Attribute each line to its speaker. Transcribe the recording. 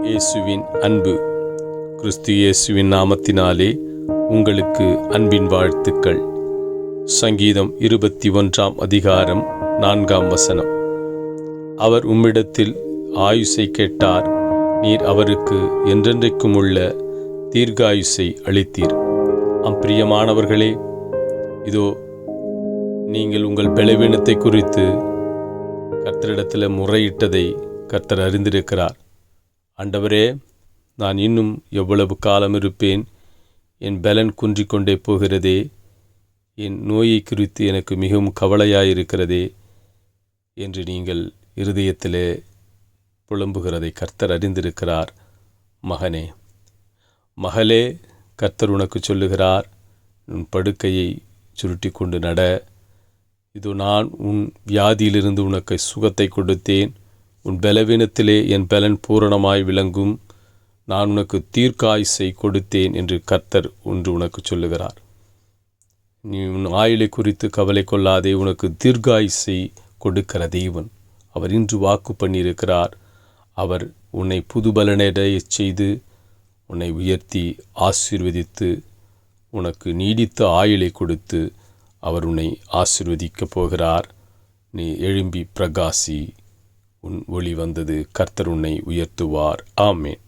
Speaker 1: இயேசுவின் அன்பு. கிறிஸ்து இயேசுவின் நாமத்தினாலே உங்களுக்கு அன்பின் வாழ்த்துக்கள். சங்கீதம் 21 அதிகாரம் 4 அவர் உம்மிடத்தில் ஆயுசை கேட்டார், நீர் அவருக்கு என்றென்றைக்கும் உள்ள தீர்காயுசை அளித்தீர். பிரியமானவர்களே, இதோ நீங்கள் உங்கள் பலவீனத்தை குறித்து கர்த்தரிடத்தில் முறையிட்டதை கர்த்தர் அறிந்திருக்கிறார். ஆண்டவரே, நான் இன்னும் எவ்வளவு காலம் இருப்பேன்? என் பலன் குன்றிக்கொண்டே போகிறதே. என் நோயை குறித்து எனக்கு மிகவும் கவலையாயிருக்கிறதே என்று நீங்கள் இருதயத்திலே புலம்புகிறதை கர்த்தர் அறிந்திருக்கிறார். மகனே, மகளே, கர்த்தர் உனக்கு சொல்லுகிறார், உன் படுக்கையை சுருட்டி கொண்டு நட. இதோ நான் உன் வியாதியிலிருந்து உனக்கு சுகத்தை கொடுத்தேன். உன் பலவீனத்திலே என் பலன் பூரணமாய் விளங்கும். நான் உனக்கு தீர்க்காயுசை கொடுத்தேன் என்று கர்த்தர் ஒன்று உனக்கு சொல்லுகிறார். நீ உன் ஆயுளை குறித்து கவலை கொள்ளாதே. உனக்கு தீர்க்காயுசை கொடுக்கிற தேவன். அவர் இன்று வாக்கு பண்ணியிருக்கிறார். அவர் உன்னை புது பலனடைய செய்து உன்னை உயர்த்தி ஆசீர்வதித்து உனக்கு நீடித்த ஆயுளை கொடுத்து அவர் உன்னை ஆசீர்வதிக்கப் போகிறார். நீ எழும்பி பிரகாசி. உன் ஒளி வந்தது. கர்த்தர் உன்னை உயர்த்துவார். ஆமென்.